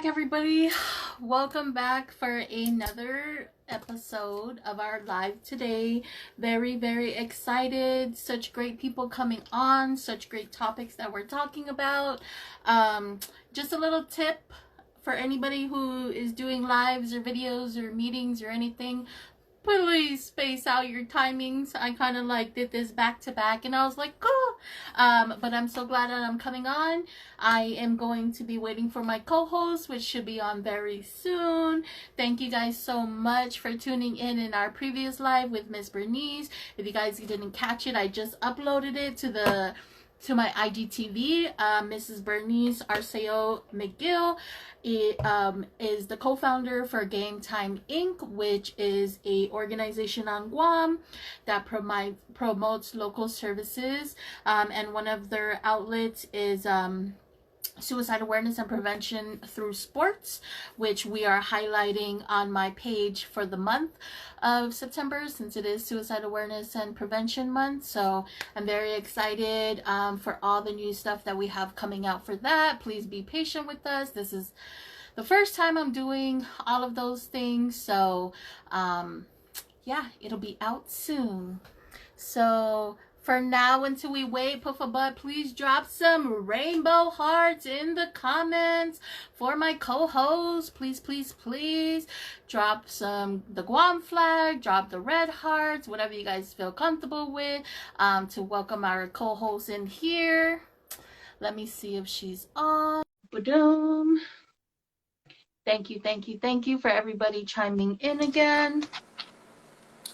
Everybody. Welcome back for another episode of our live today. Very, very excited. Such great people coming on, such great topics that we're talking about. Just a little tip for anybody who is doing lives or videos or meetings or anything. Please space out your timings. I kind of like did this back to back and I was like, oh, but I'm so glad that I'm coming on. I am going to be waiting for my co-host, which should be on very soon. Thank you guys so much for tuning in our previous live with Miss Bernice. If you guys didn't catch it, I just uploaded it to my IGTV. Mrs. Bernice Arceo McGill is the co-founder for Game Time Inc., which is a organization on Guam that promotes local services. And one of their outlets is suicide awareness and prevention through sports, which we are highlighting on my page for the month of September, since it is suicide awareness and prevention month. So I'm very excited for all the new stuff that we have coming out for that. Please be patient with us. This is the first time I'm doing all of those things, so yeah, it'll be out soon. So for now, until we wait, Puffa Butt, please drop some rainbow hearts in the comments for my co-host. Please, please, please drop the Guam flag, drop the red hearts, whatever you guys feel comfortable with, to welcome our co-host in here. Let me see if she's on. Ba-dum. Thank you, thank you, thank you for everybody chiming in again.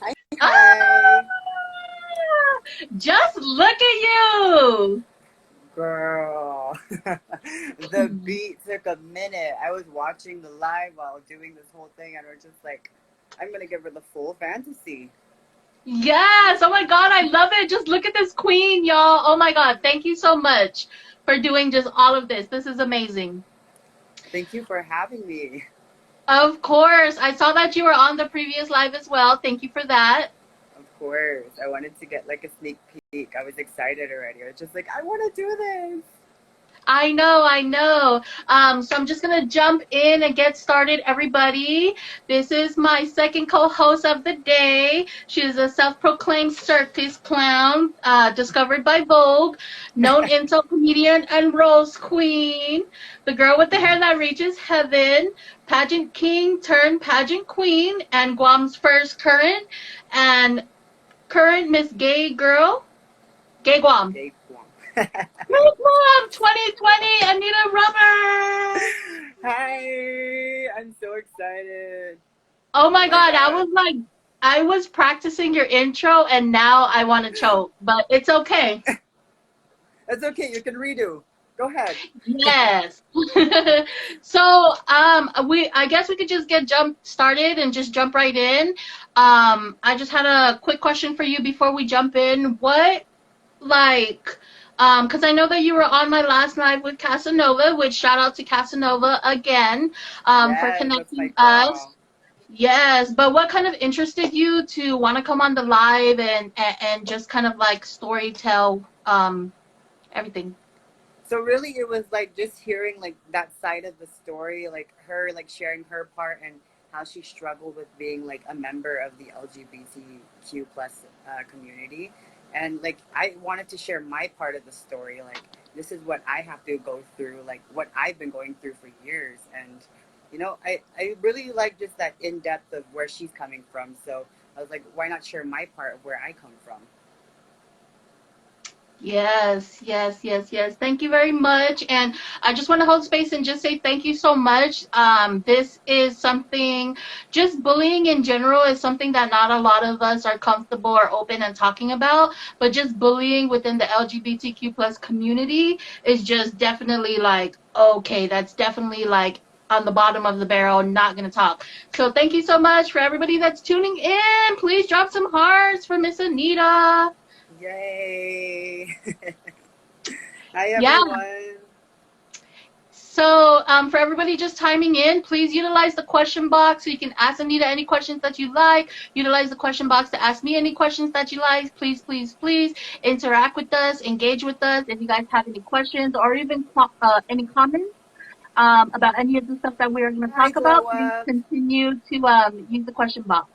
Hi. Ah! Just look at you! Girl. The beat took a minute. I was watching the live while doing this whole thing and we're just like, I'm going to give her the full fantasy. Yes! Oh my god, I love it! Just look at this queen, y'all! Oh my god, thank you so much for doing just all of this. This is amazing. Thank you for having me. Of course. I saw that you were on the previous live as well. Thank you for that. Of course. I wanted to get like a sneak peek. I was excited already. I was just like, I want to do this. I know. So I'm just going to jump in and get started, everybody. This is my second co-host of the day. She is a self-proclaimed circus clown, discovered by Vogue, known insult comedian and rose queen, the girl with the hair that reaches heaven, pageant king turned pageant queen, and Guam's first current Miss Gay Girl, Gay Guam. Gay Guam. Gay Guam 2020, Anita Rubber. Hi, I'm so excited. Oh my god, I was practicing your intro and now I want to choke, but it's okay. That's okay, you can redo. Go ahead. Yes. So, I guess we could just get started and just jump right in. I just had a quick question for you before we jump in. Because I know that you were on my last live with Casanova, which shout out to Casanova again, for connecting us. Yes, but what kind of interested you to want to come on the live and just kind of like story tell everything? So really it was like just hearing like that side of the story, like her like sharing her part and how she struggled with being like a member of the LGBTQ plus community. And like I wanted to share my part of the story, like this is what I have to go through, like what I've been going through for years. And you know, I really like just that in-depth of where she's coming from. So I was like, why not share my part of where I come from? Yes. Thank you very much. And I just want to hold space and just say thank you so much. This is something, just bullying in general is something that not a lot of us are comfortable or open and talking about, but just bullying within the LGBTQ plus community is just definitely like, okay, that's definitely like on the bottom of the barrel, not going to talk. So thank you so much for everybody that's tuning in. Please drop some hearts for Miss Anita. Yay! Hi everyone. Yeah. So for everybody just chiming in, please utilize the question box so you can ask Anita any questions that you like. Utilize the question box to ask me any questions that you like. Please interact with us, engage with us. If you guys have any questions or even any comments, about any of the stuff that we're going to Hi, talk about, glow please up. continue to use the question box.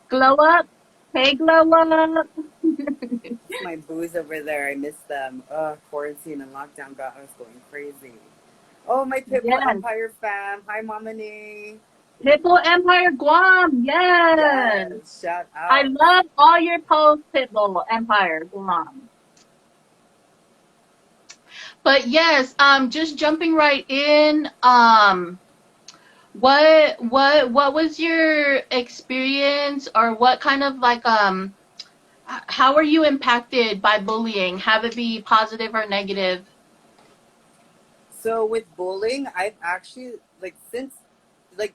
Glow up. Hey, glow up. It's my booze over there. I miss them. Quarantine and lockdown got us going crazy. Oh, my Pitbull Yes. Empire fam. Hi, Mama Nee. Pitbull Empire Guam. Yes. Yes, shout I out. love all your posts, Pitbull Empire Guam. But yes, just jumping right in. What was your experience, or what kind of like how are you impacted by bullying? Have it be positive or negative? So with bullying, I've actually like since like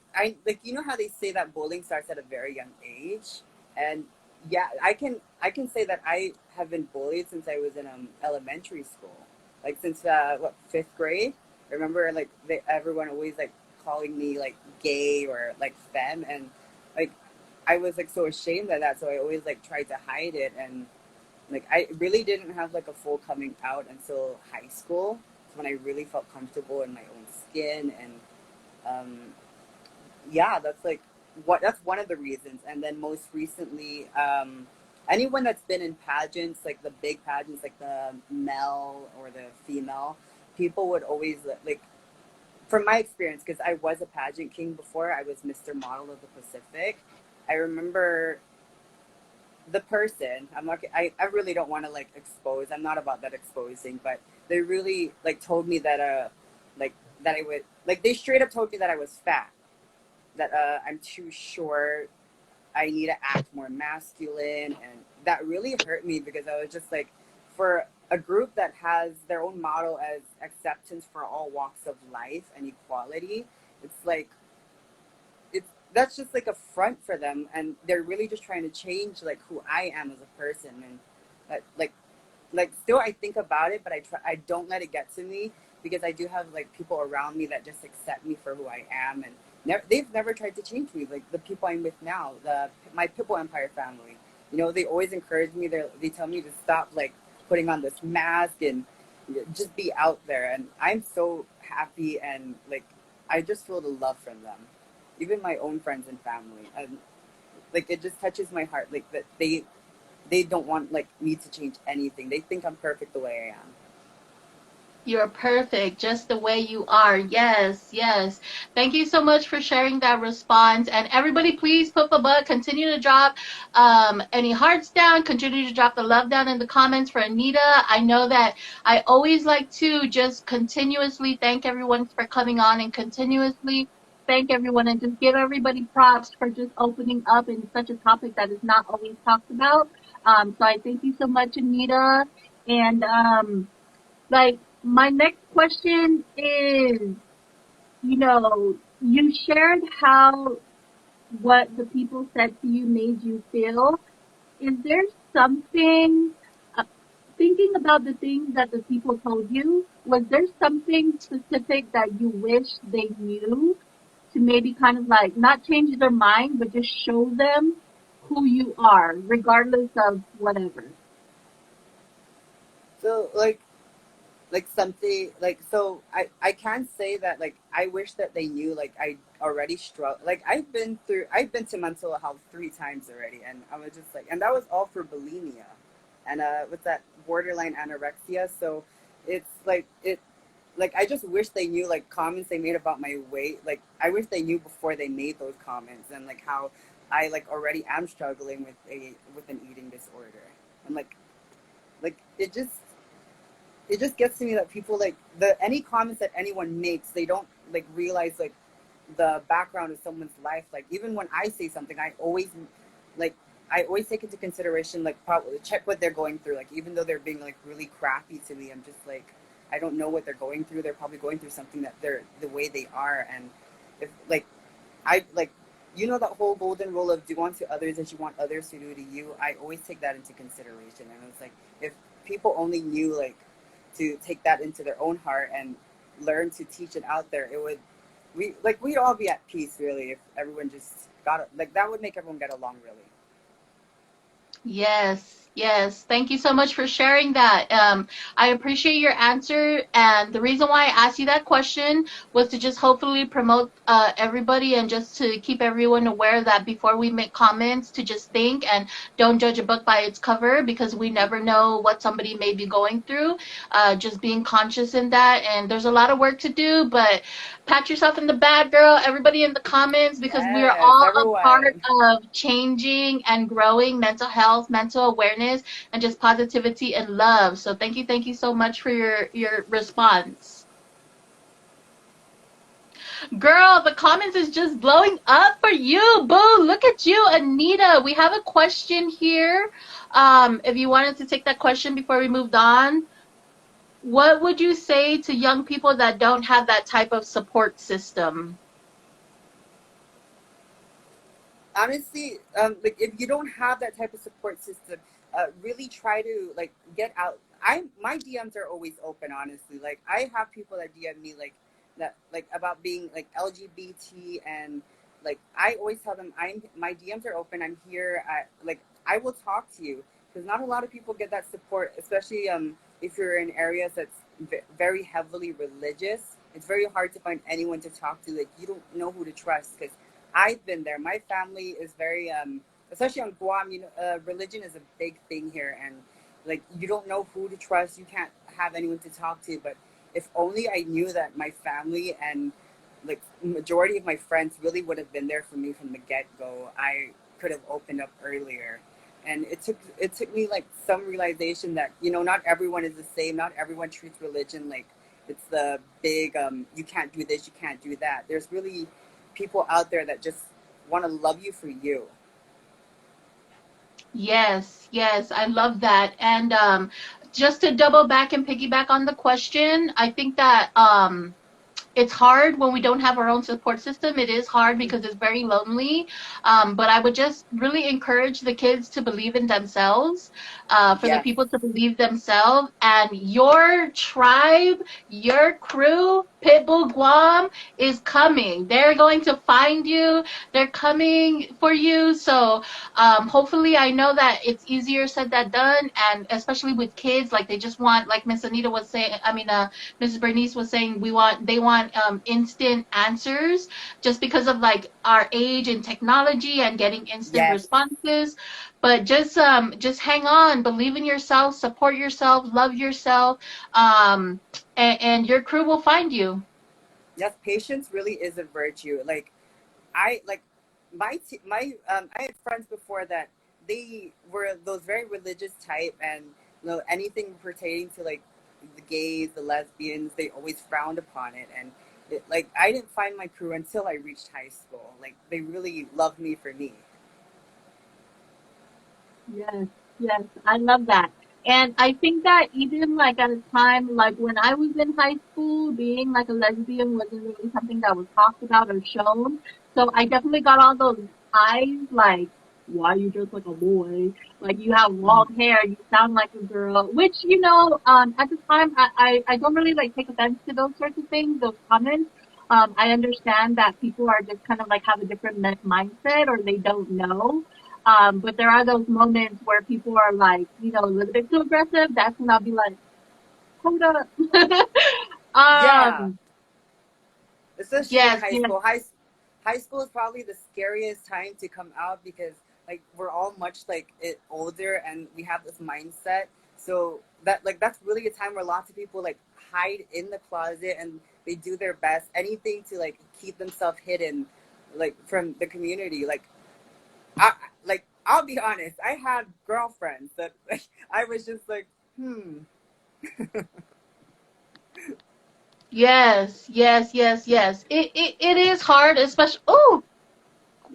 you know how they say that bullying starts at a very young age, and yeah, I can say that I have been bullied since I was in elementary school, like since what, fifth grade. Remember, like everyone always like calling me like gay or like femme, and like I was like so ashamed of that, so I always like tried to hide it, and like I really didn't have like a full coming out until high school. It's when I really felt comfortable in my own skin, and um, yeah, that's one of the reasons. And then most recently, anyone that's been in pageants, like the big pageants, like the male or the female, people would always like. From my experience, because I was a pageant king before, I was Mr. Model of the Pacific. I remember the person, I really don't want to like expose, I'm not about that exposing, but they really like told me that like that I would, like they straight up told me that I was fat, that I'm too short, I need to act more masculine, and that really hurt me because I was just like, for a group that has their own model as acceptance for all walks of life and equality, it's like it's that's just like a front for them, and they're really just trying to change like who I am as a person, and that like still I think about it, but I don't let it get to me, because I do have like people around me that just accept me for who I am, and they've never tried to change me. Like the people I'm with now, my Pitbull Empire family, you know, they always encourage me. They tell me to stop like putting on this mask and just be out there, and I'm so happy, and like I just feel the love from them, even my own friends and family, and like it just touches my heart, like that they don't want like me to change anything. They think I'm perfect the way I am. You're perfect just the way you are. Yes, yes. Thank you so much for sharing that response. And everybody, please put the butt, continue to drop any hearts down, continue to drop the love down in the comments for Anita. I know that I always like to just continuously thank everyone for coming on, and continuously thank everyone, and just give everybody props for just opening up in such a topic that is not always talked about. So I thank you so much, Anita. And like, my next question is, you shared how what the people said to you made you feel. Is there something, uh, thinking about the things that the people told you, was there something specific that you wish they knew to maybe kind of like not change their mind, but just show them who you are, regardless of whatever? So like something like, so I can say that like I wish that they knew like I already struggle, like I've been to mental health 3 times already, and I was just like, and that was all for bulimia, and with that borderline anorexia. So it's like it like I just wish they knew like comments they made about my weight, like I wish they knew before they made those comments, and like how I like already am struggling with an eating disorder, and like it just gets to me that people like the any comments that anyone makes, they don't like realize like the background of someone's life. Like even when I say something, like I always take into consideration like probably check what they're going through. Like even though they're being like really crappy to me, I'm just like, I don't know what they're going through. They're probably going through something that they're the way they are, and if like I like, you know, that whole golden rule of do unto others as you want others to do to you. I always take that into consideration, and it's like if people only knew like to take that into their own heart and learn to teach it out there, it would we'd all be at peace really if everyone just got like that would make everyone get along really. Yes. Yes, thank you so much for sharing that. I appreciate your answer. And the reason why I asked you that question was to just hopefully promote everybody and just to keep everyone aware that before we make comments, to just think and don't judge a book by its cover because we never know what somebody may be going through. Just being conscious in that. And there's a lot of work to do, but pat yourself in the back, girl, everybody in the comments, because we are Yes, all a part everyone. of changing and growing mental health, mental awareness, and just positivity and love. So thank you so much for your response. Girl, the comments is just blowing up for you. Boo, look at you, Anita. We have a question here. If you wanted to take that question before we moved on, what would you say to young people that don't have that type of support system? Honestly, like if you don't have that type of support system, really try to like get out. My DMs are always open. Honestly, like I have people that DM me like that, like about being like LGBT, and like I always tell them my DMs are open. I'm here. I will talk to you because not a lot of people get that support, especially if you're in areas that's very heavily religious. It's very hard to find anyone to talk to. Like you don't know who to trust because I've been there. My family is very, especially on Guam. Religion is a big thing here, and like you don't know who to trust. You can't have anyone to talk to. But if only I knew that my family and like majority of my friends really would have been there for me from the get go, I could have opened up earlier. And it took me like some realization that not everyone is the same. Not everyone treats religion like it's the big you can't do this, you can't do that. There's really people out there that just want to love you for you. Yes, yes, I love that. And just to double back and piggyback on the question, I think that it's hard when we don't have our own support system. It is hard because it's very lonely. But I would just really encourage the kids to believe in themselves, for the Yes, people to believe themselves. And your tribe, your crew, Pitbull Guam, is coming. They're going to find you. They're coming for you. So hopefully, I know that it's easier said than done. And especially with kids, like they just want, like Miss Anita was saying, Mrs. Bernice was saying, they want instant answers just because of like our age and technology and getting instant yes, responses. But just hang on, believe in yourself, support yourself, love yourself, um, and your crew will find you. yes. Patience really is a virtue. Like I like I had friends before that they were those very religious type, and anything pertaining to like the gays, the lesbians, they always frowned upon it. And like I didn't find my crew until I reached high school. Like they really loved me for me. Yes, yes, I love that. And I think that even like at a time like when I was in high school, being like a lesbian wasn't really something that was talked about or shown. So I definitely got all those eyes like, why you dress like a boy? Like you have long hair, you sound like a girl. Which, at the time I don't really like take offense to those sorts of things, those comments. I understand that people are just kind of like have a different mindset or they don't know. But there are those moments where people are like, a little bit too aggressive. That's when I'll be like, hold up. Yeah, um, especially in yes, high yes, school. High school is probably the scariest time to come out because like we're all much like older and we have this mindset. So that's really a time where lots of people like hide in the closet and they do their best, anything to like keep themselves hidden, like from the community. I I'll be honest, I had girlfriends that like I was just like, yes. It is hard, especially. Oh,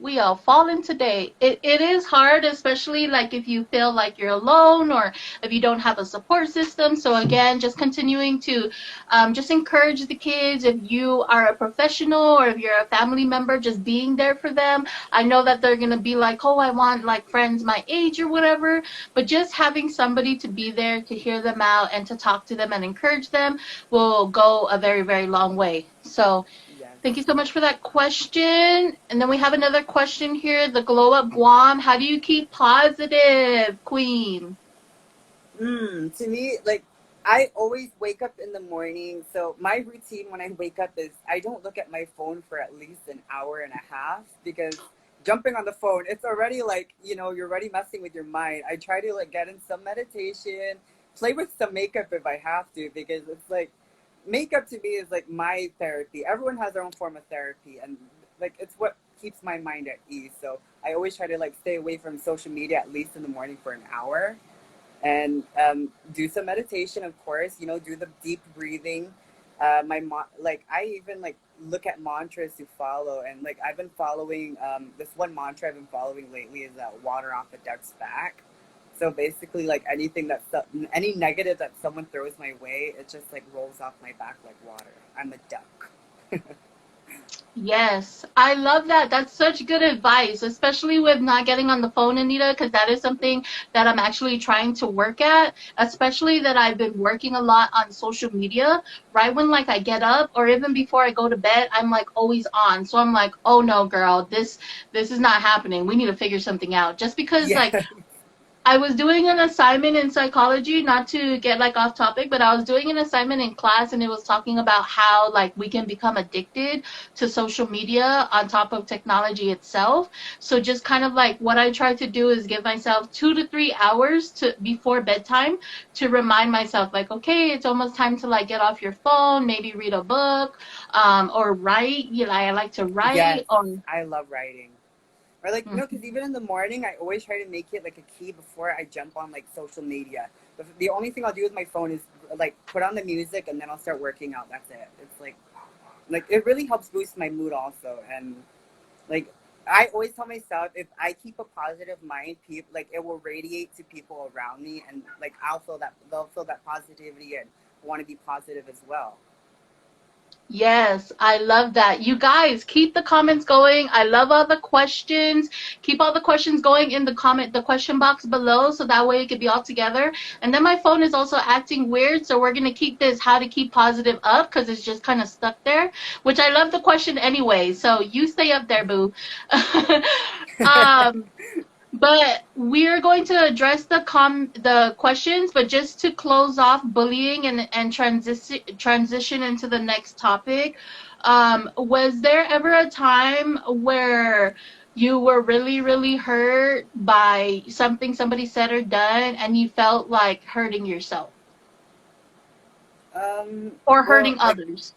we are falling today. It is hard, especially like if you feel like you're alone or if you don't have a support system. So again, just continuing to just encourage the kids. If you are a professional or if you're a family member, just being there for them. I know that they're gonna be like, oh, I want like friends my age or whatever, but just having somebody to be there to hear them out and to talk to them and encourage them will go a very, very long way. So yes. thank you so much for that question. And then we have another question here. The Glow Up Guam. How do you keep positive, Queen? To me, like, I always wake up in the morning. So my routine when I wake up is I don't look at my phone for at least an hour and a half, because jumping on the phone, it's already like, you're already messing with your mind. I try to like get in some meditation, play with some makeup if I have to, because it's like makeup to me is like my therapy. Everyone has their own form of therapy, and like it's what keeps my mind at ease. So I always try to like stay away from social media at least in the morning for an hour, and do some meditation, of course. Do the deep breathing. Like I even like look at mantras to follow, and like I've been following this one mantra I've been following lately is water off a duck's back. So basically, like any negative that someone throws my way, it just like rolls off my back like water. I'm a duck. Yes, I love that. That's such good advice, especially with not getting on the phone, Anita, because that is something that I'm actually trying to work at, especially that I've been working a lot on social media. Right when like I get up or even before I go to bed, I'm like always on. So I'm like, "Oh no, girl, this is not happening. We need to figure something out." Just because Yeah. like I was doing an assignment in psychology, not to get like off topic, but I was doing an assignment in class and it was talking about how like we can become addicted to social media on top of technology itself. So just kind of like what I try to do is give myself 2 to 3 hours to before bedtime to remind myself like, okay, it's almost time to like get off your phone, maybe read a book, or write. You know, I like to Yes, write or I love writing. Or like no, because Mhm. even in the morning, I always try to make it like a key before I jump on like social media. The only thing I'll do with my phone is like put on the music and then I'll start working out. That's it. It's like it really helps boost my mood also. And like I always tell myself, if I keep a positive mind, people like it will radiate to people around me, and like they'll feel that positivity and want to be positive as well. Yes, I love that. You guys, keep the comments going. I love all the questions. Keep all the questions going in the question box below, so that way it could be all together. And then my phone is also acting weird, so we're gonna keep this how to keep positive up because it's just kind of stuck there. Which I love the question anyway, so you stay up there, boo. um, but we're going to address the questions, but just to close off bullying and transition into the next topic, was there ever a time where you were really, really hurt by something somebody said or done and you felt like hurting yourself or well, hurting like others?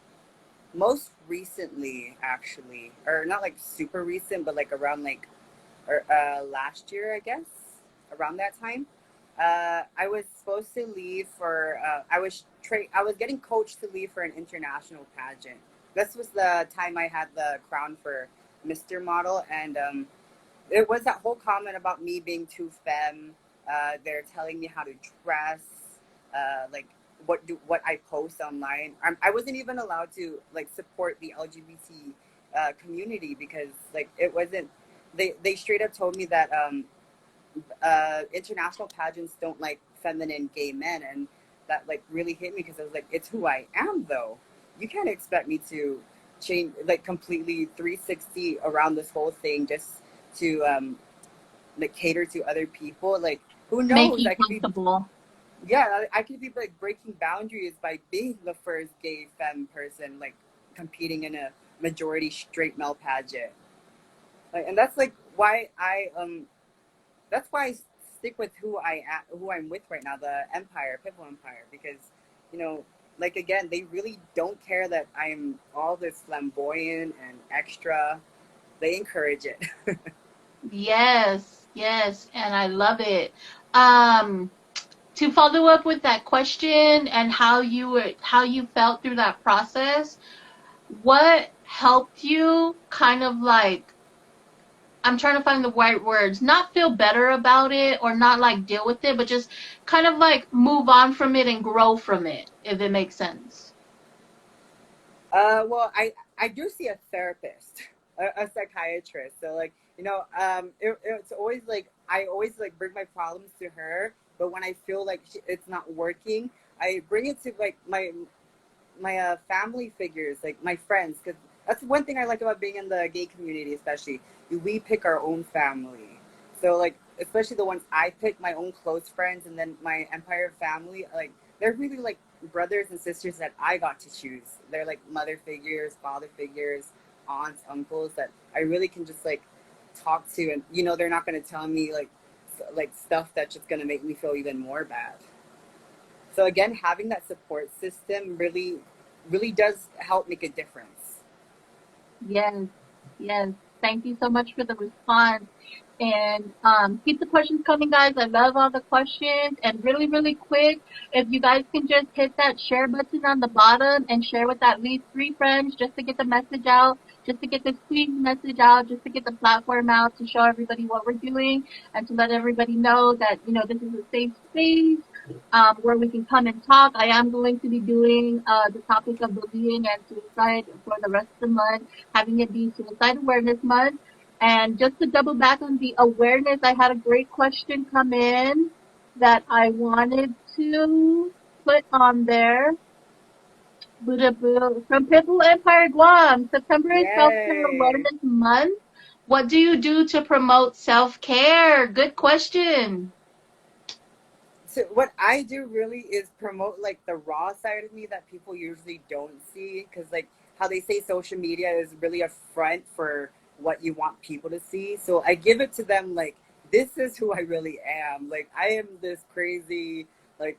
most recently, actually, or not like super recent, but like around like or last year, I guess, around that time. I was supposed to leave for. I was getting coached to leave for an international pageant. This was the time I had the crown for Mr. Model, and it was that whole comment about me being too femme. They're telling me how to dress, like what I post online. I wasn't even allowed to like support the LGBT community, because like it wasn't. They straight up told me that international pageants don't like feminine gay men, and that like really hit me, because I was like, it's who I am though. You can't expect me to change like completely 360 around this whole thing just to like cater to other people. Like who Make knows? you I could be, comfortable. yeah, I could be like breaking boundaries by being the first gay femme person like competing in a majority straight male pageant. Like, and that's like why that's why I stick with who I'm with right now, the Empire, Pitbull Empire, because like again, they really don't care that I'm all this flamboyant and extra. They encourage it. Yes, yes, and I love it. Um, to follow up with that question and how you felt through that process, what helped you kind of like I'm trying to find the right words, not feel better about it or not like deal with it, but just kind of like move on from it and grow from it, if it makes sense. Well, I do see a therapist, a psychiatrist. So like it's always like I always like bring my problems to her, but when I feel like it's not working, I bring it to like my family figures, like my friends, because that's one thing I like about being in the gay community, especially. We pick our own family. So like especially the ones I pick, my own close friends, and then my Empire family, like they're really like brothers and sisters that I got to choose. They're like mother figures, father figures, aunts, uncles that I really can just like talk to, and they're not going to tell me like stuff that's just going to make me feel even more bad. So again, having that support system really does help make a difference. Yes, yes. Thank you so much for the response. And keep the questions coming, guys. I love all the questions. And really, really quick, if you guys can just hit that share button on the bottom and share with at least 3 friends just to get the message out, just to get the queen message out, just to get the platform out, to show everybody what we're doing, and to let everybody know that, this is a safe space where we can come and talk. I am going to be doing the topic of bullying and suicide for the rest of the month, having it be Suicide Awareness Month. And just to double back on the awareness, I had a great question come in that I wanted to put on there. From Pitbull Empire Guam, September is Self-Care Yay! Awareness Month. What do you do to promote self-care? Good question. So what I do really is promote like the raw side of me that people usually don't see, because like how they say social media is really a front for what you want people to see. So I give it to them like, this is who I really am. Like I am this crazy, like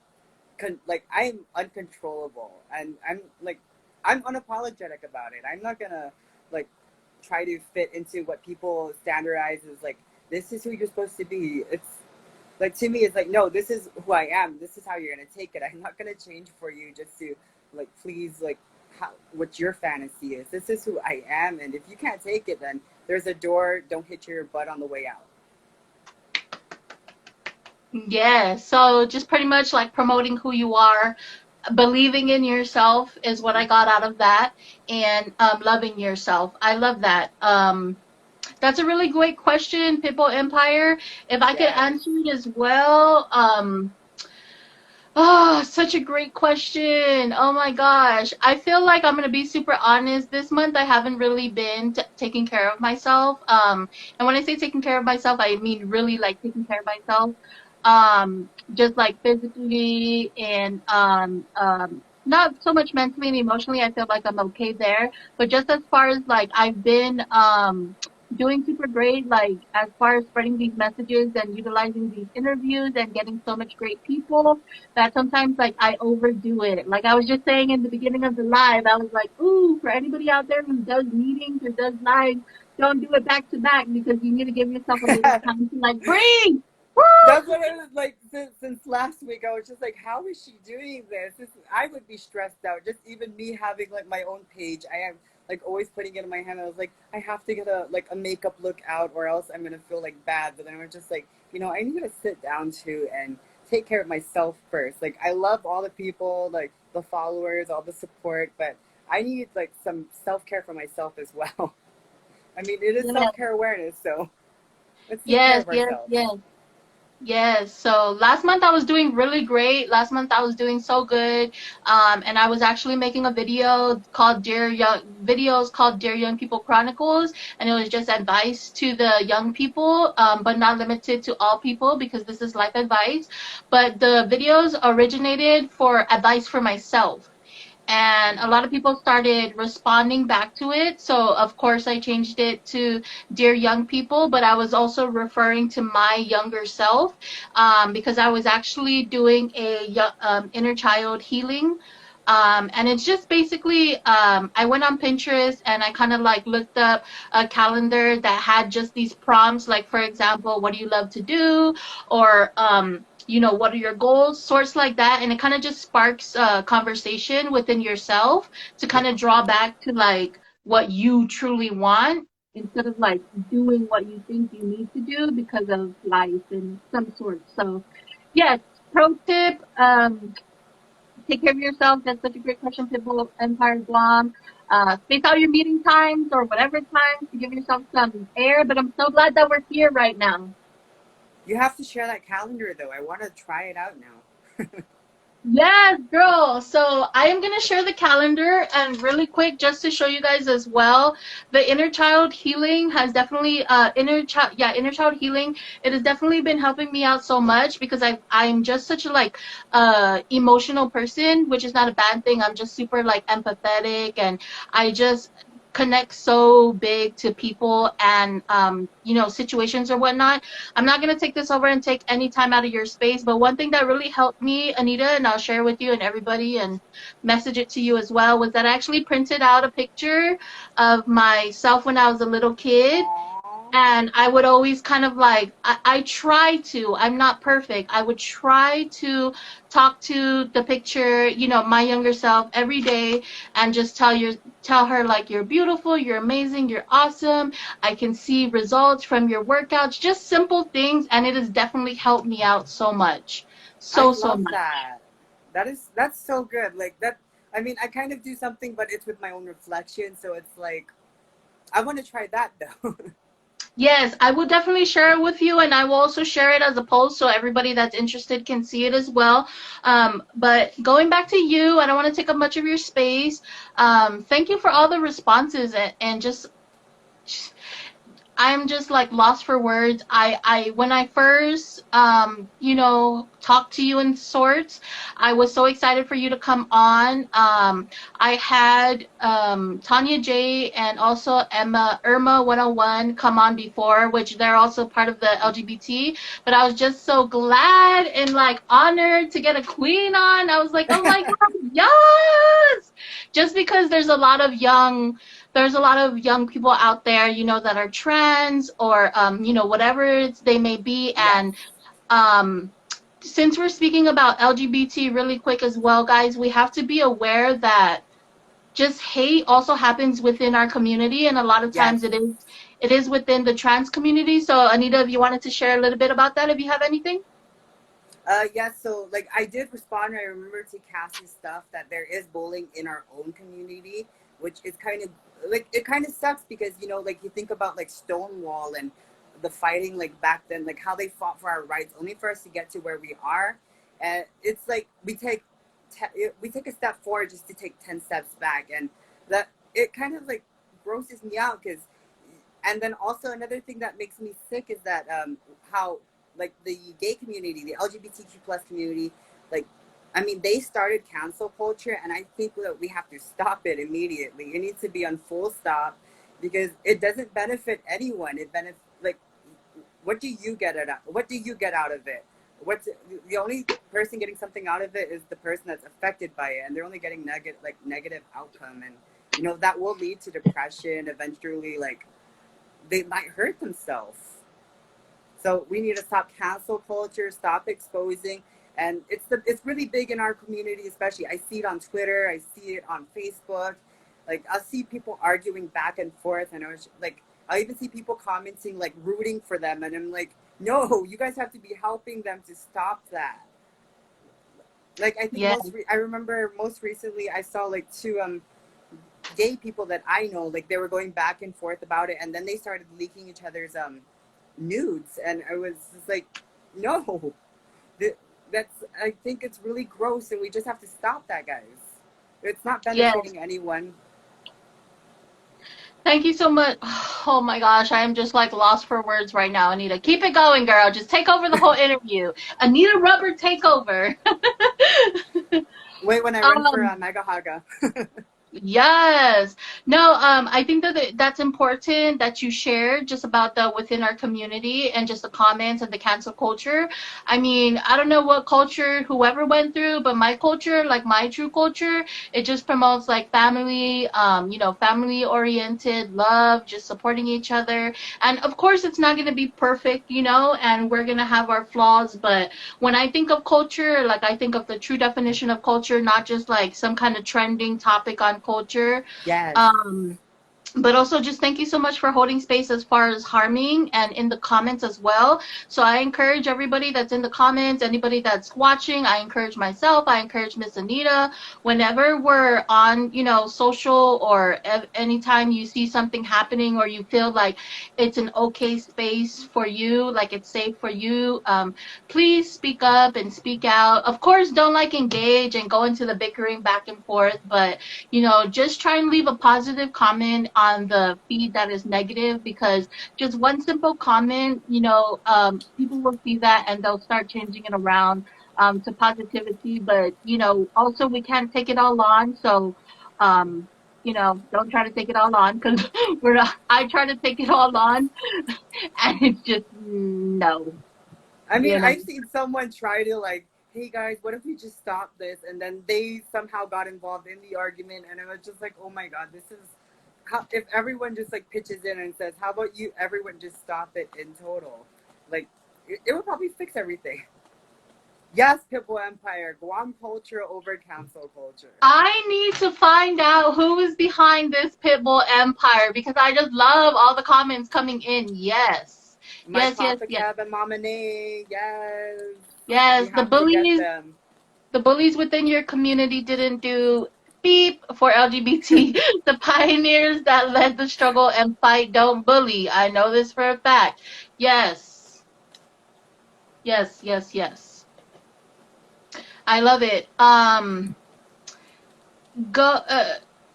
like I'm uncontrollable, and I'm unapologetic about it. I'm not gonna like try to fit into what people standardize as like, this is who you're supposed to be. It's like, to me, it's like, no, this is who I am. This is how you're gonna take it. I'm not gonna change for you just to like please like what your fantasy is. This is who I am, and if you can't take it, then there's a door. Don't hit your butt on the way out. Yeah, so just pretty much like promoting who you are, believing in yourself is what I got out of that, and loving yourself. I love that. That's a really great question, Pitbull Empire. If I could Yes. answer it as well, oh, such a great question. Oh my gosh. I feel like I'm going to be super honest. This month I haven't really been taking care of myself. And when I say taking care of myself, I mean really like taking care of myself. Just like physically and not so much mentally and emotionally. I feel like I'm okay there. But just as far as like I've been doing super great, like as far as spreading these messages and utilizing these interviews and getting so much great people that sometimes like I overdo it. Like I was just saying in the beginning of the live, I was like, ooh, for anybody out there who does meetings or does lives, don't do it back to back because you need to give yourself a little time to like breathe. Woo! That's what I was like since last week. I was just like, how is she doing this? I would be stressed out. Just even me having like my own page, I am like always putting it in my hand. I was like, I have to get a makeup look out, or else I'm gonna feel like bad. But then I was just like, I need to sit down too and take care of myself first. Like I love all the people, like the followers, all the support, but I need like some self care for myself as well. I mean, it is Yes, self care awareness, so let's take care yes, of yes, ourselves. yes. Yes, so last month I was doing really great. Last month I was doing so good. And I was actually making a video called Dear Young People Chronicles, and it was just advice to the young people, but not limited to all people because this is life advice. But the videos originated for advice for myself, and a lot of people started responding back to it. So of course I changed it to Dear Young People, but I was also referring to my younger self, because I was actually doing a inner child healing. And it's just basically, I went on Pinterest and I kind of like looked up a calendar that had just these prompts, like for example, what do you love to do, or what are your goals, sorts like that. And it kind of just sparks a conversation within yourself to kind of draw back to like what you truly want instead of like doing what you think you need to do because of life and some sort. So, yes, pro tip, take care of yourself. That's such a great question, Pitbull Empire Guam. Space out your meeting times or whatever times to give yourself some air. But I'm so glad that we're here right now. You have to share that calendar though. I want to try it out now. Yes, girl. So I am gonna share the calendar and really quick just to show you guys as well. The inner child healing has definitely inner child healing. It has definitely been helping me out so much because I'm just such a like emotional person, which is not a bad thing. I'm just super like empathetic and I just connect so big to people and situations or whatnot. I'm not going to take this over and take any time out of your space, but one thing that really helped me, Anita, and I'll share with you and everybody and message it to you as well, was that I actually printed out a picture of myself when I was a little kid, Aww. and I would always kind of like I try to, I'm not perfect, I would try to talk to the picture, my younger self every day and just tell her like you're beautiful, you're amazing, you're awesome, I can see results from your workouts, just simple things, and it has definitely helped me out so much, I so love much. that. That's so good. Like that. I mean, I kind of do something, but it's with my own reflection. So it's like I want to try that though. Yes, I will definitely share it with you, and I will also share it as a post so everybody that's interested can see it as well. But going back to you, I don't want to take up much of your space. Thank you for all the responses and just I'm just like lost for words. I when I first talked to you in sorts, I was so excited for you to come on. I had Tanya J and also Irma 101 come on before, which they're also part of the LGBT. But I was just so glad and like honored to get a queen on. I was like, oh my god, yes! Just because there's a lot of young people out there, that are trans or, whatever they may be. Yes. And um, since we're speaking about LGBT really quick as well, guys, we have to be aware that just hate also happens within our community, and a lot of Yes. times it is within the trans community. So, Anita, if you wanted to share a little bit about that, if you have anything. Yes. So like I did respond. I remember to Cassie's stuff that there is bullying in our own community, which is kind of like it kind of sucks because like you think about like Stonewall and the fighting like back then, like how they fought for our rights, only for us to get to where we are, and it's like we take a step forward just to take 10 steps back, and that it kind of like grosses me out because and then also another thing that makes me sick is that how like the gay community, the LGBTQ plus community, like I mean they started cancel culture, and I think that we have to stop it immediately. It needs to be on full stop because it doesn't benefit anyone. It benefits like what do you get out of it? What's the only person getting something out of it is the person that's affected by it, and they're only getting negative outcome, and that will lead to depression eventually. Like they might hurt themselves. So we need to stop cancel culture, stop exposing, and it's really big in our community, especially. I see it on Twitter, I see it on Facebook. Like I see people arguing back and forth, and I was like, I even see people commenting like rooting for them, and I'm like, no, you guys have to be helping them to stop that. Like I think Yeah. I remember most recently I saw like two gay people that I know, like they were going back and forth about it, and then they started leaking each other's nudes, and I was just like, no, that's I think it's really gross, and we just have to stop that, guys. It's not Yes. benefiting anyone. Thank you so much. Oh my gosh, I am just like lost for words right now, Anita. Keep it going, girl. Just take over the whole interview. Anita Rubber takeover. Wait, when I run for um, Mega Haga. Yes. No, I think that that's important that you shared just about the within our community and just the comments and the cancel culture. I mean, I don't know what culture whoever went through, but my culture, like my true culture, it just promotes like family, family oriented love, just supporting each other. And of course, it's not going to be perfect, and we're going to have our flaws, but when I think of culture, like I think of the true definition of culture, not just like some kind of trending topic on culture. Yes. Um, But also just thank you so much for holding space as far as harming and in the comments as well. So I encourage everybody that's in the comments, anybody that's watching, I encourage myself, I encourage Miss Anita, whenever we're on, social, or anytime you see something happening or you feel like it's an okay space for you, like it's safe for you, please speak up and speak out. Of course, don't like engage and go into the bickering back and forth, but just try and leave a positive comment on the feed that is negative, because just one simple comment, people will see that and they'll start changing it around to positivity. But, also we can't take it all on. So, don't try to take it all on, because I try to take it all on and it's just no, I mean, you know. I've seen someone try to like, hey guys, what if we just stop this? And then they somehow got involved in the argument, and it was just like, oh my god, this is how if everyone just like pitches in and says, how about you? Everyone just stop it in total. Like, it would probably fix everything. Yes, Pitbull Empire, Guam culture over cancel culture. I need to find out who is behind this Pitbull empire, because I just love all the comments coming in. Yes. My Yes, yes, Papa yes. Cab and Mama Nay, yes. We Yes, the have to get bullies, them. the bullies within your community didn't do beep for LGBT. The pioneers that led the struggle and fight don't bully. I know this for a fact. Yes. Yes, yes, yes. I love it. Go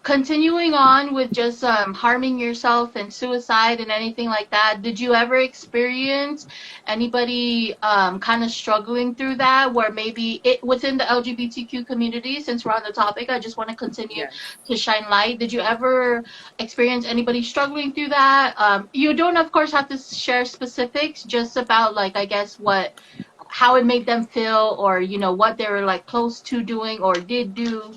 Continuing on with just harming yourself and suicide and anything like that, did you ever experience anybody kind of struggling through that, where maybe it within the LGBTQ community? Since we're on the topic, I just want to continue Yes. to shine light. Did you ever experience anybody struggling through that? You don't of course have to share specifics, just about, like, I guess, what how it made them feel, or what they were like close to doing or did do.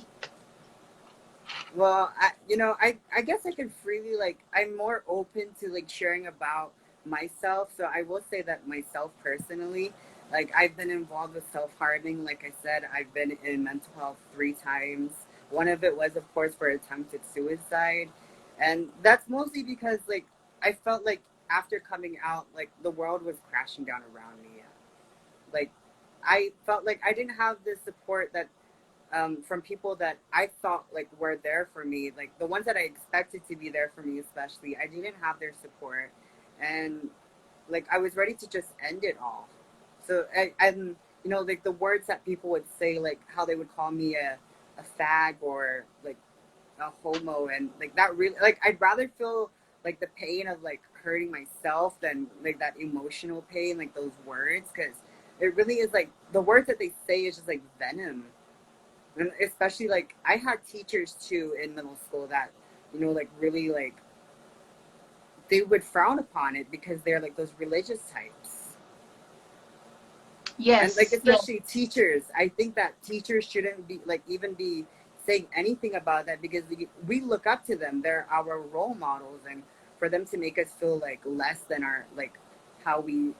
Well, I guess I can freely like I'm more open to like sharing about myself. So I will say that myself personally, like I've been involved with self harming. Like I said, I've been in mental health 3 times. One of it was, of course, for attempted suicide, and that's mostly because like I felt like after coming out, like the world was crashing down around me. Like I felt like I didn't have the support that from people that I thought like were there for me, like the ones that I expected to be there for me, especially. I didn't have their support, and like I was ready to just end it all. So and like the words that people would say, like how they would call me a fag or like a homo, and like that really like I'd rather feel like the pain of like hurting myself than like that emotional pain, like those words, because it really is like the words that they say is just like venom. And especially like I had teachers too in middle school that like really like they would frown upon it because they're like those religious types. And like Yes, yes. especially teachers, I think that teachers shouldn't be like even be saying anything about that, because we look up to them. They're our role models, and for them to make us feel like less than our like how we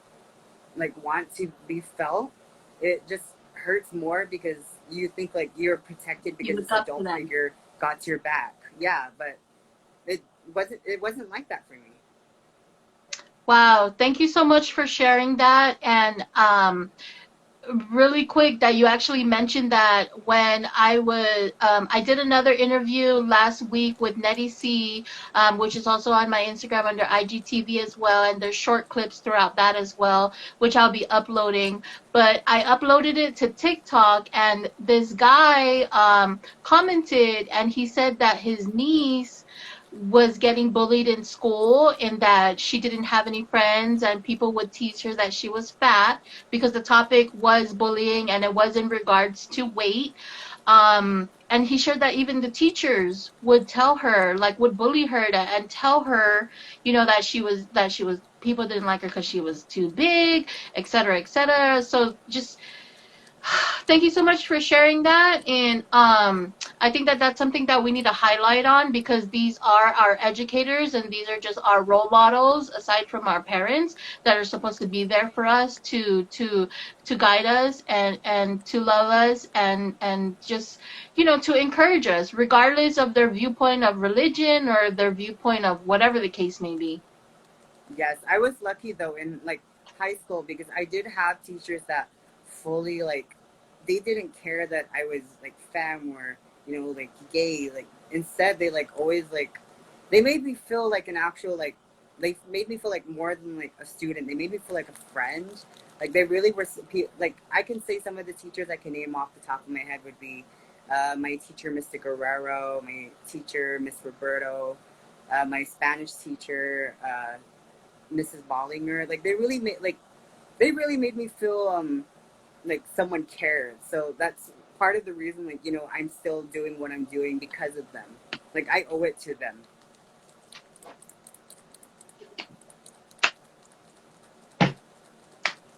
like want to be felt, it just hurts more, because you think like you're protected You because look this up to adult them. figure got your back. Yeah, but it wasn't like that for me. Wow, thank you so much for sharing that. And really quick, that you actually mentioned that when I did another interview last week with Nettie C, which is also on my Instagram under IGTV as well, and there's short clips throughout that as well, which I'll be uploading. But I uploaded it to TikTok, and this guy commented, and he said that his niece was getting bullied in school, in that she didn't have any friends and people would tease her that she was fat, because the topic was bullying and it was in regards to weight. And he shared that even the teachers would tell her, like, would bully her and tell her, that she was people didn't like her because she was too big, etc., etc. So just thank you so much for sharing that. And I think that that's something that we need to highlight on, because these are our educators and these are just our role models aside from our parents that are supposed to be there for us to guide us and to love us and just, you know, to encourage us regardless of their viewpoint of religion or their viewpoint of whatever the case may be. Yes, I was lucky though in like high school because I did have teachers that fully like they didn't care that I was like femme or like gay. Like instead they like always like they made me feel like an actual like they made me feel like more than like a student. They made me feel like a friend. Like they really were like I can say some of the teachers I can name off the top of my head would be my teacher Mr. Guerrero, my teacher Miss Roberto, my Spanish teacher. Mrs. Bollinger, like they really made me feel like someone cared. So that's part of the reason like I'm still doing what I'm doing because of them. Like I owe it to them.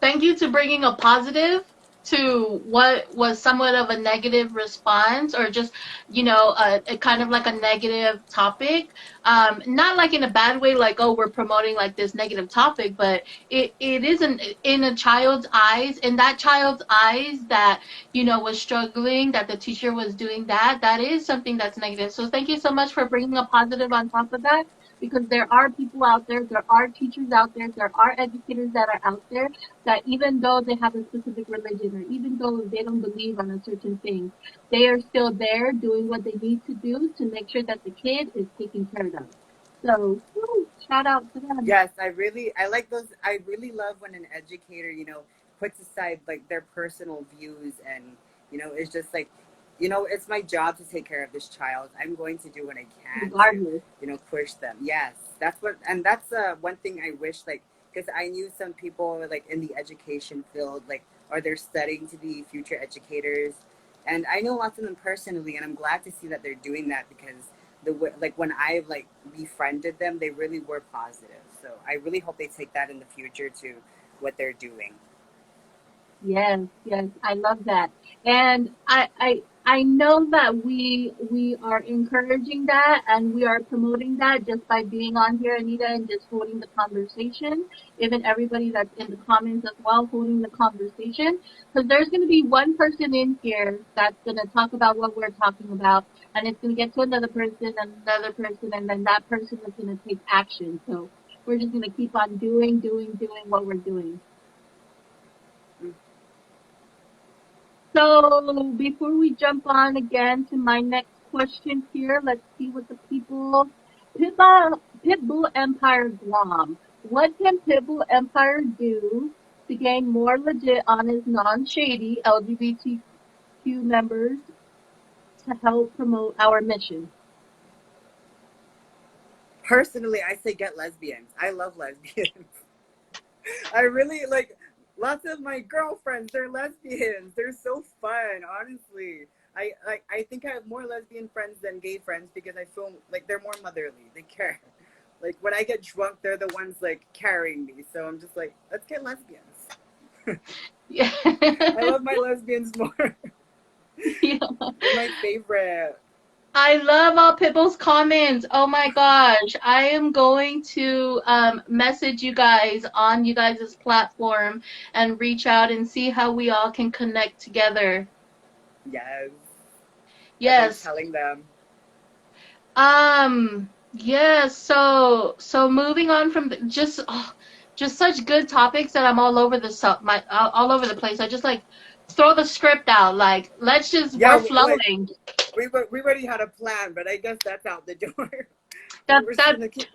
Thank you to bringing a positive to what was somewhat of a negative response, or just, you know, a kind of like a negative topic. Not like in a bad way, like, oh, we're promoting like this negative topic, but it isn't in a child's eyes, in that child's eyes that, you know, was struggling, that the teacher was doing that, that is something that's negative. So thank you so much for bringing a positive on top of that, because there are people out there are teachers out there are educators that are out there that even though they have a specific religion or even though they don't believe on a certain thing, they are still there doing what they need to do to make sure that the kid is taken care of. So, woo, shout out to them. Yes, I like those. I really love when an educator puts aside like their personal views and it's just like it's my job to take care of this child. I'm going to do what I can to Regardless. push them. Yes, that's what, and that's one thing I wish like because I knew some people like in the education field like or they're studying to be future educators, and I know lots of them personally, and I'm glad to see that they're doing that because like when I like befriended them, they really were positive. So I really hope they take that in the future to what they're doing. Yes, yes, I love that. And I know that we are encouraging that and we are promoting that just by being on here, Anita, and just holding the conversation. Even everybody that's in the comments as well, holding the conversation. Because there's going to be one person in here that's going to talk about what we're talking about, and it's going to get to another person, and then that person is going to take action. So we're just going to keep on doing what we're doing. So before we jump on again to my next question here, let's see what the people Pitbull Empire Guam. What can Pitbull Empire do to gain more legit, honest, non-shady LGBTQ members to help promote our mission? Personally, I say get lesbians. I love lesbians. I really like lots of my girlfriends. They're lesbians. They're so fun. Honestly, I think I have more lesbian friends than gay friends because I feel like they're more motherly. They care. Like when I get drunk, they're the ones like carrying me. So I'm just like, let's get lesbians. Yeah. I love my lesbians more. Yeah. They're my favorite. I love all Pipple's comments. Oh my gosh. I am going to message you guys on you guys' platform and reach out and see how we all can connect together. Yes, I've been Yes. telling them. Yes, so moving on from just such good topics that I'm all over all over the place. I just like throw the script out, like let's just Yeah, we're like flowing. we already had a plan, but I guess that's out the door. That We're just that gonna keep.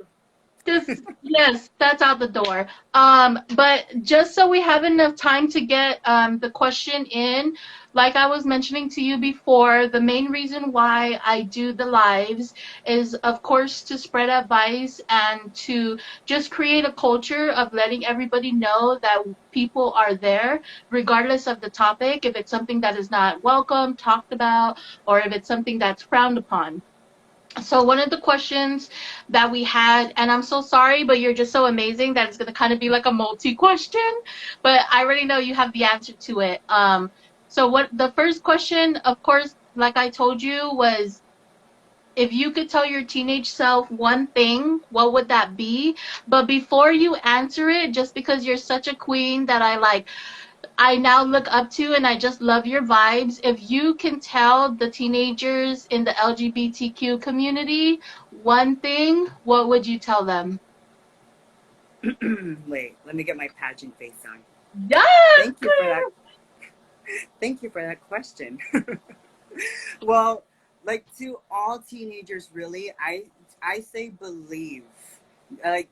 This, yes, that's out the door. But just so we have enough time to get the question in, like I was mentioning to you before, the main reason why I do the lives is, of course, to spread advice and to just create a culture of letting everybody know that people are there, regardless of the topic, if it's something that is not welcome, talked about, or if it's something that's frowned upon. So one of the questions that we had, and I'm so sorry, but you're just so amazing that it's going to kind of be like a multi-question, but I already know you have the answer to it. So what the first question, of course, like I told you, was if you could tell your teenage self one thing, what would that be? But before you answer it, just because you're such a queen that I now look up to and I just love your vibes, if you can tell the teenagers in the LGBTQ community one thing, what would you tell them? Wait, let me get my pageant face on. Yes, Thank you for that. girl. Thank you for that question. Well, like to all teenagers, really, I say believe. Like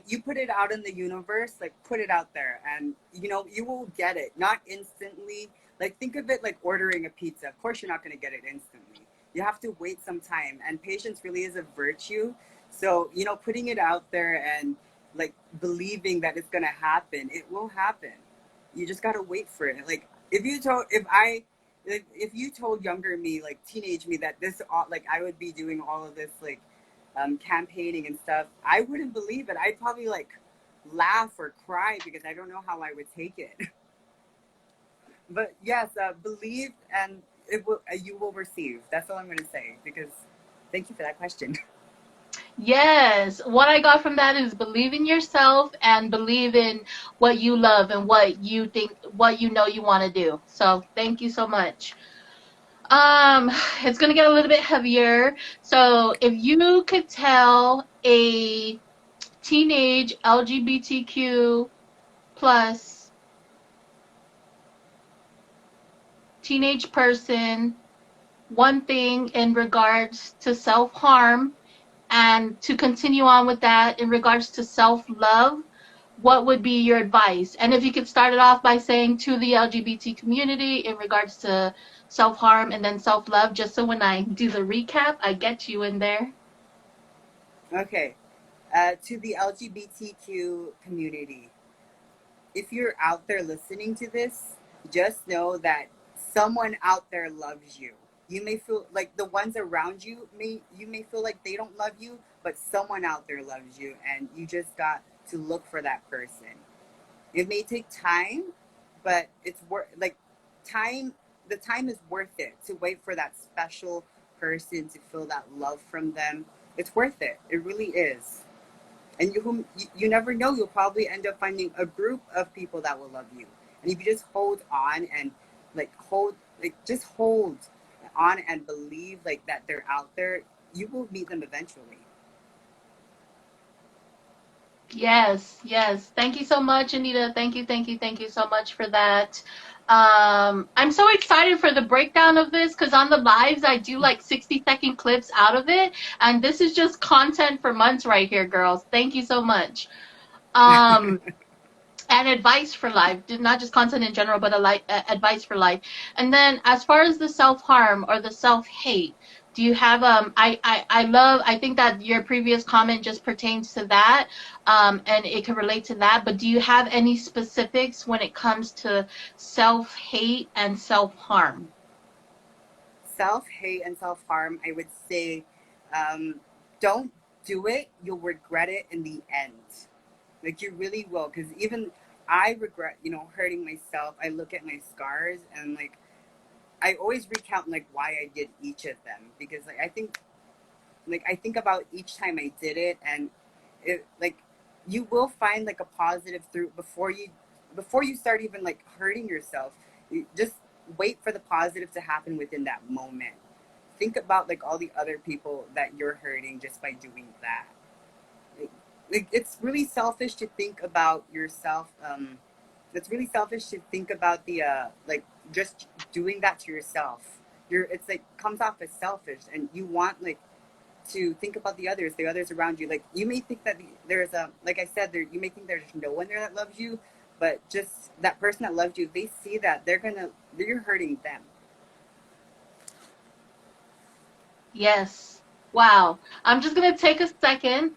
you put it out in the universe, like put it out there, and you will get it. Not instantly. Like think of it like ordering a pizza. Of course, you're not going to get it instantly. You have to wait some time, and patience really is a virtue. So putting it out there and like believing that it's going to happen, it will happen. You just got to wait for it. Like if you told younger me, like teenage me, that this all like I would be doing all of this like campaigning and stuff, I wouldn't believe it. I'd probably like laugh or cry because I don't know how I would take it. But yes, believe and it will. You will receive. That's all I'm going to say. Because thank you for that question. Yes, what I got from that is believe in yourself and believe in what you love and what you think, what you know you want to do. So thank you so much. Um, it's gonna get a little bit heavier. So if you could tell a teenage LGBTQ plus teenage person one thing in regards to self-harm and to continue on with that in regards to self-love, what would be your advice? And if you could start it off by saying to the LGBT community in regards to self-harm and then self-love, just so when I do the recap, I get you in there. Okay. To the LGBTQ community, if you're out there listening to this, just know that someone out there loves you. You may feel like the ones around you may feel like they don't love you, but someone out there loves you, and you just got to look for that person. It may take time, but it's worth like time. The time is worth it to wait for that special person to feel that love from them. It's worth it. It really is. And you never know. You'll probably end up finding a group of people that will love you. And if you just hold on and just hold on and believe like that they're out there, you will meet them eventually. Yes, yes. Thank you so much, Anita. Thank you, thank you, thank you so much for that. I'm so excited for the breakdown of this because on the lives I do like 60-second clips out of it, and this is just content for months right here, girls. Thank you so much. Um, and advice for life, not just content in general, but advice for life. And then as far as the self-harm or the self-hate, do you have I think that your previous comment just pertains to that, and it can relate to that, but do you have any specifics when it comes to self-hate and self-harm? Self hate and self harm, I would say, um, don't do it. You'll regret it in the end. Like you really will, because even I regret, hurting myself. I look at my scars and like I always recount like why I did each of them, because I think about each time I did it, and it like you will find like a positive through before you start even like hurting yourself. You just wait for the positive to happen within that moment. Think about like all the other people that you're hurting just by doing that. Like it's really selfish to think about yourself. It's really selfish to think about the like just doing that to yourself. It's like comes off as selfish, and you want like to think about the others around you. Like you may think that there's a, like I said, you may think there's no one there that loves you, but just that person that loves you, they see that you're hurting them. Yes. Wow. I'm just gonna take a second.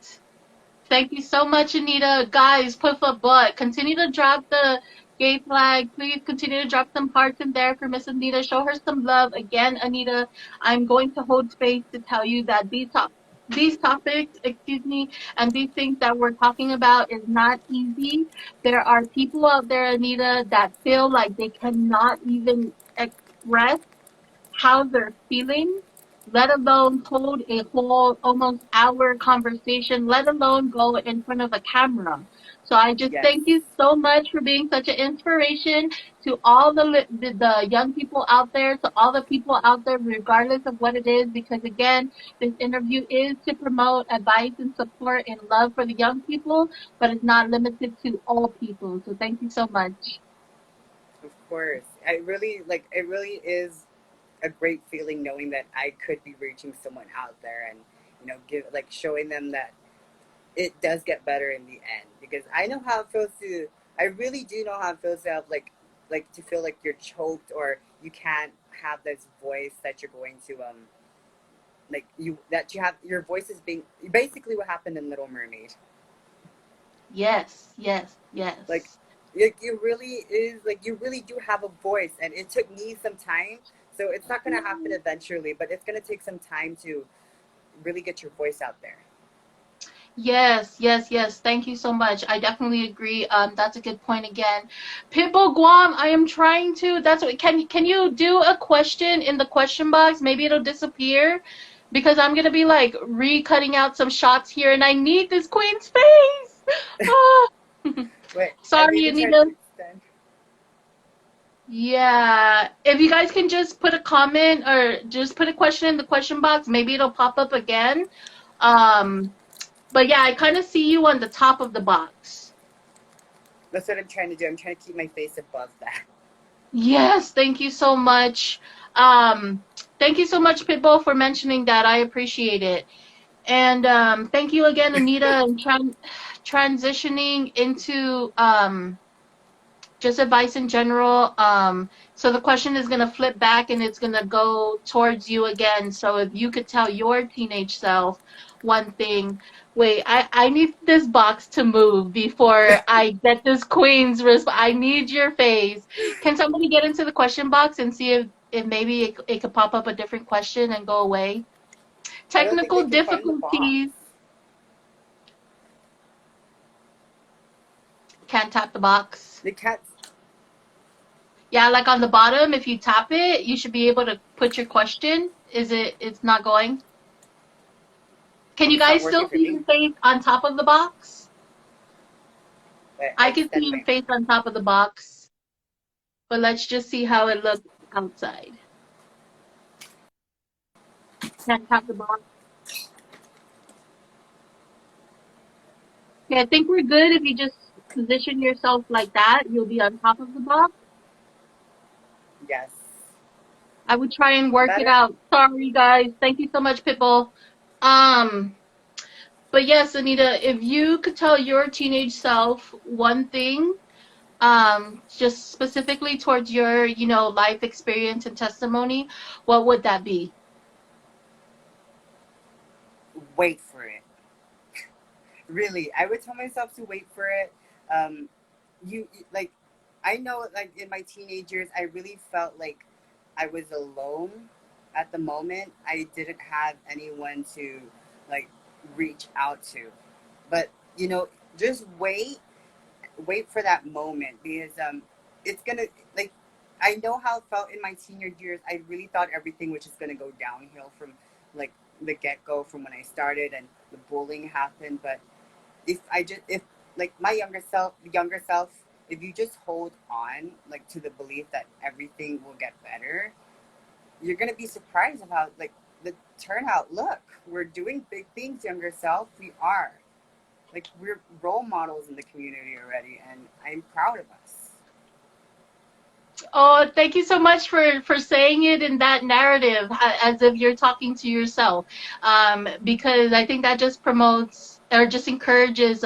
Thank you so much, Anita. Guys, put for butt. Continue to drop the gay flag. Please continue to drop some hearts in there for Miss Anita. Show her some love. Again, Anita, I'm going to hold space to tell you that these topics, excuse me, and these things that we're talking about is not easy. There are people out there, Anita, that feel like they cannot even express how they're feeling, let alone hold a whole almost hour conversation, let alone go in front of a camera. So I just Yes. thank you so much for being such an inspiration to all the young people out there, to all the people out there, regardless of what it is, because again, this interview is to promote advice and support and love for the young people, but it's not limited to all people. So thank you so much. Of course. I really like it really is a great feeling knowing that I could be reaching someone out there and give like showing them that it does get better in the end because I know how it feels to I really do know how it feels to have like to feel like you're choked or you can't have this voice that you're going to like you have your voice is being basically what happened in Little Mermaid. Yes, yes, Like yes. it really is like you really do have a voice and it took me some time, so it's not going to happen eventually, but it's going to take some time to really get your voice out there. Yes, yes, yes. Thank you so much. I definitely agree. That's a good point again. Pitbull Guam, I am trying to. That's what. Can you do a question in the question box? Maybe it'll disappear, because I'm gonna be like recutting out some shots here, and I need this queen's face. Ah. Wait, I've Sorry, even tried Anita. to extend. Yeah. If you guys can just put a comment or just put a question in the question box, maybe it'll pop up again. Um, but yeah, I kind of see you on the top of the box. That's what I'm trying to do. I'm trying to keep my face above that. Yes, thank you so much. Um, Thank you so much, Pitbull, for mentioning that. I appreciate it. And thank you again, Anita, and transitioning into just advice in general. So the question is going to flip back and it's going to go towards you again. So if you could tell your teenage self one thing, wait, I need this box to move before I get this queen's response. I need your face. Can somebody get into the question box and see if maybe it could pop up a different question and go away? I don't think they Technical can find the box. difficulties. Can't tap the box. They can't. Yeah, like on the bottom, if you tap it, you should be able to put your question. It's not going? Can you It's not guys working still for see me. your face on top of the box? I I can see extend your my. face on top of the box, but let's just see how it looks outside. Can't tap the box. Okay, I think we're good if you just position yourself like that. You'll be on top of the box. Yes. I would try and work it Better. out. Sorry, guys. Thank you so much, Pitbull. Um, but yes, Anita, if you could tell your teenage self one thing, just specifically towards your, life experience and testimony, what would that be? Wait for it. Really, I would tell myself to wait for it. Um, like, I know, like in my teenage years, I really felt like I was alone at the moment. I didn't have anyone to like reach out to, but just wait for that moment because it's gonna like I know how it felt in my senior years. I really thought everything was just gonna go downhill from like the get go from when I started and the bullying happened. But if like my younger self, if you just hold on like to the belief that everything will get better, you're gonna be surprised about like the turnout. Look, we're doing big things, younger self. We are like we're role models in the community already, and I'm proud of us. Oh, thank you so much for saying it in that narrative, as if you're talking to yourself. Because I think that just promotes or just encourages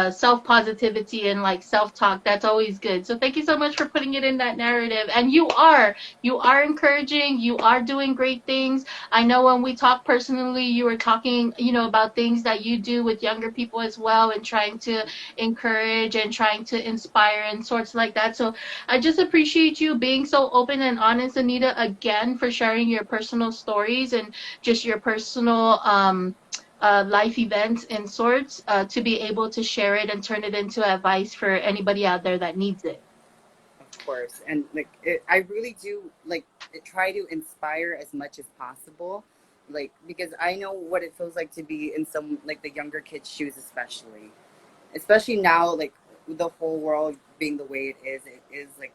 self positivity and like self talk. That's always good. So thank you so much for putting it in that narrative. And you are encouraging. You are doing great things. I know when we talk personally, you were talking, about things that you do with younger people as well, and trying to encourage and trying to inspire and sorts like that. So I just appreciate you being so open and honest, Anita, again, for sharing your personal stories and just your personal life events and sorts, to be able to share it and turn it into advice for anybody out there that needs it. course. And like I really do like try to inspire as much as possible, like because I know what it feels like to be in some like the younger kids' shoes, especially now, like the whole world being the way it is like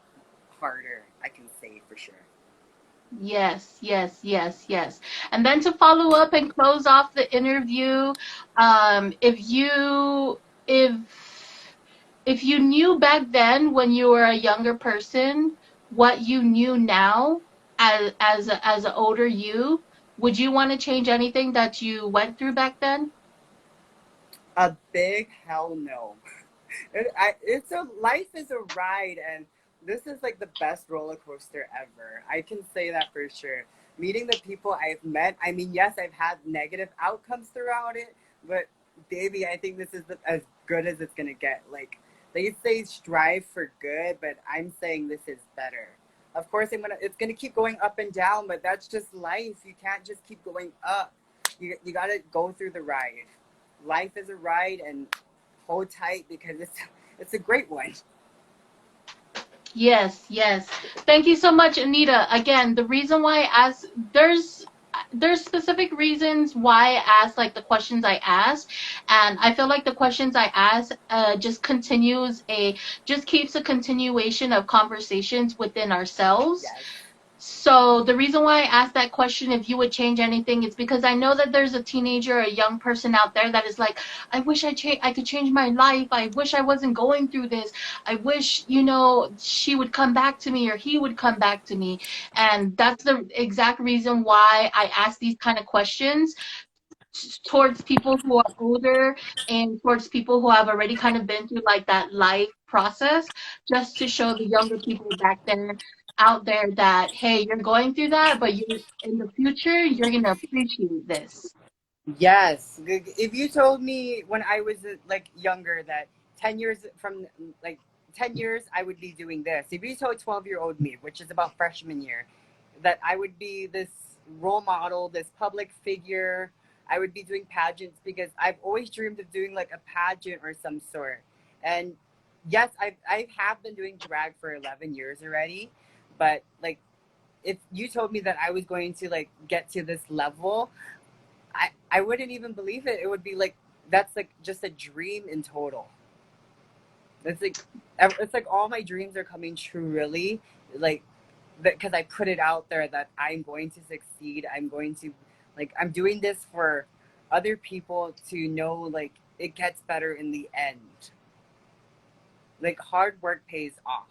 harder. I can say for sure. Yes, yes, yes, yes. And then to follow up and close off the interview, if if you knew back then when you were a younger person what you knew now as an older you, would you want to change anything that you went through back then? A big hell no. It's a life is a ride, and this is like the best roller coaster ever. I can say that for sure. Meeting the people I've met, I mean, yes, I've had negative outcomes throughout it, but baby, I think this is as good as it's gonna get. Like they say, strive for good, but I'm saying this is better. Of course, it's gonna keep going up and down, but that's just life. You can't just keep going up. You gotta go through the ride. Life is a ride, and hold tight because it's a great one. Yes, yes. Thank you so much, Anita. Again, the reason why I asked, there's specific reasons why I asked like the questions I asked, and I feel like the questions I ask just keeps a continuation of conversations within ourselves. Yes. So the reason why I asked that question, if you would change anything, is because I know that there's a teenager, a young person out there that is like, I wish I could change my life. I wish I wasn't going through this. I wish, she would come back to me or he would come back to me. And that's the exact reason why I ask these kind of questions towards people who are older and towards people who have already kind of been through like that life process, just to show the younger people back there out there that hey, you're going through that, but you in the future you're gonna appreciate this. Yes. If you told me when I was like younger that 10 years from like 10 years I would be doing this. If you told 12-year-old me, which is about freshman year, that I would be this role model, this public figure, I would be doing pageants because I've always dreamed of doing like a pageant or some sort. And yes, I have been doing drag for 11 years already, but like if you told me that I was going to like get to this level, I wouldn't even believe it. It would be like that's like just a dream in total. It's like all my dreams are coming true. Really, like because I put it out there that I'm going to succeed. I'm going to like I'm doing this for other people to know like it gets better in the end. Like hard work pays off.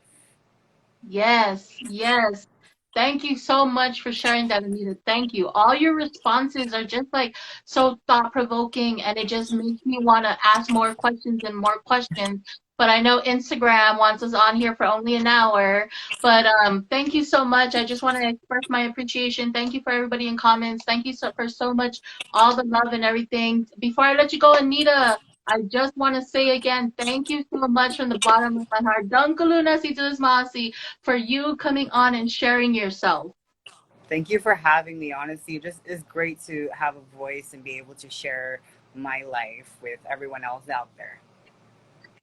Yes, yes. Thank you so much for sharing that, Anita. Thank you. All your responses are just like so thought-provoking, and it just makes me want to ask more questions and more questions. But I know Instagram wants us on here for only an hour. But thank you so much. I just want to express my appreciation. Thank you for everybody in comments. Thank you for so much, all the love and everything. Before I let you go, Anita, I just want to say again, thank you so much from the bottom of my heart. Dankaluna si Masi for you coming on and sharing yourself. Thank you for having me. Honestly, it just is great to have a voice and be able to share my life with everyone else out there.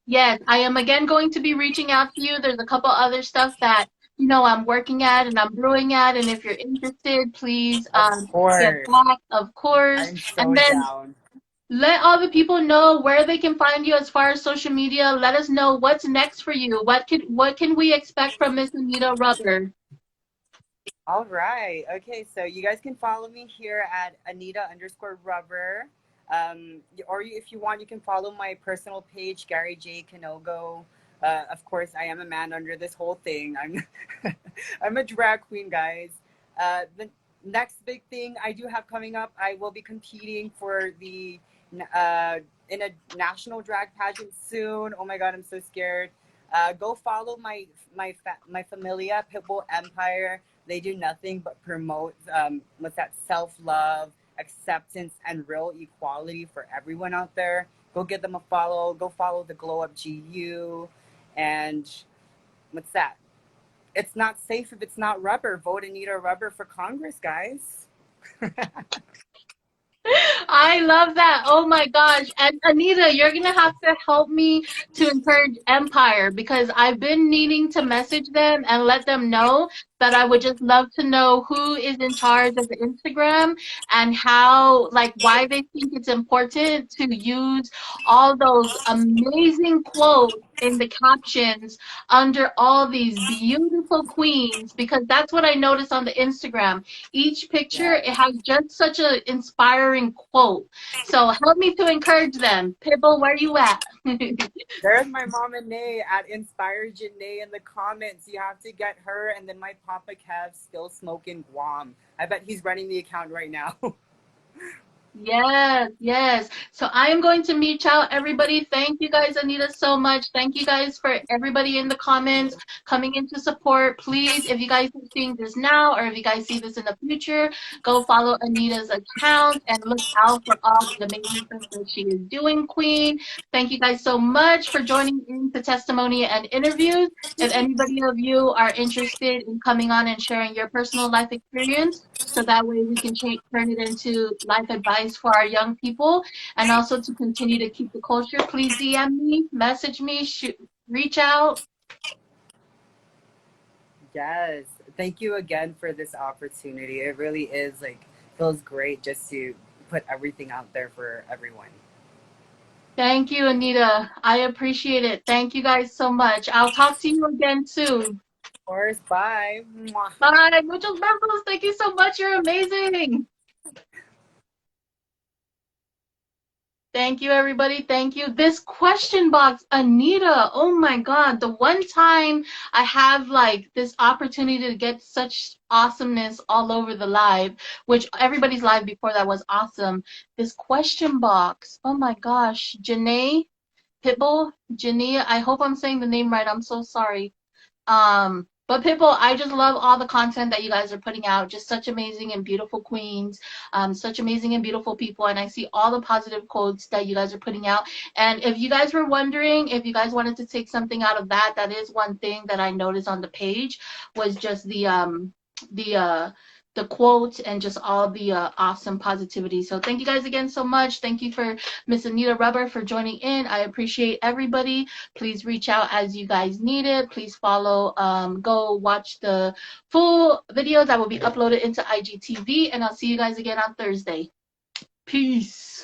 Yes, I am again going to be reaching out to you. There's a couple other stuff that I'm working at and I'm brewing at, and if you're interested, please Of get course. back, of course. I'm so And then down. let all the people know where they can find you as far as social media. Let us know what's next for you. What can we expect from Miss Anita Rubber? All right. Okay. So you guys can follow me here at Anita_Rubber. If you want, you can follow my personal page, Gary J. Kanogo. Of course, I am a man under this whole thing. I'm a drag queen, guys. The next big thing I do have coming up, I will be competing for the uh, in a national drag pageant soon. Oh my God, I'm so scared. Go follow my familia Pitbull Empire. They do nothing but promote what's that, self-love, acceptance, and real equality for everyone out there. Go give them a follow. Go follow the Glow Up GU. And what's that? It's not safe if it's not rubber. Vote Anita Rubber for Congress, guys. I love that. Oh my gosh. And Anita, you're going to have to help me to encourage Empire because I've been needing to message them and let them know that I would just love to know who is in charge of the Instagram and how, like, why they think it's important to use all those amazing quotes in the captions under all these beautiful queens because that's what I noticed on the Instagram. Each picture, Yeah. it has just such an inspiring quote. So help me to encourage them. Pibble, where you at? There's my mom and Nay at Inspire Janae in the comments. You have to get her, and then my Papa Kev still smoking Guam. I bet he's running the account right now. Yes, yes. So I am going to meet out everybody. Thank you guys, Anita, so much. Thank you guys for everybody in the comments coming in to support. Please, if you guys are seeing this now or if you guys see this in the future, go follow Anita's account and look out for all the amazing things that she is doing, Queen. Thank you guys so much for joining in the testimony and interviews. If anybody of you are interested in coming on and sharing your personal life experience, so that way we can turn it into life advice for our young people and also to continue to keep the culture. Please DM me, message me, reach out. Yes. Thank you again for this opportunity. It really is like feels great just to put everything out there for everyone. Thank you, Anita. I appreciate it. Thank you guys so much. I'll talk to you again soon. Of course. Bye. Mwah. Bye. Muchos besos. Thank you so much. You're amazing. Thank you, everybody. Thank you. This question box, Anita, oh my God. The one time I have like this opportunity to get such awesomeness all over the live, which everybody's live before that was awesome. This question box, oh my gosh. Janae, Pitbull, Jania, I hope I'm saying the name right. I'm so sorry. But Pitbull, I just love all the content that you guys are putting out. Just such amazing and beautiful queens, such amazing and beautiful people. And I see all the positive quotes that you guys are putting out. And if you guys were wondering, if you guys wanted to take something out of that, that is one thing that I noticed on the page was just the the quotes and just all the awesome positivity. So thank you guys again so much. Thank you for Miss Anita Rubber for joining in. I appreciate everybody. Please reach out as you guys need it. Please follow, go watch the full videos that will be uploaded into IGTV, and I'll see you guys again on Thursday. Peace.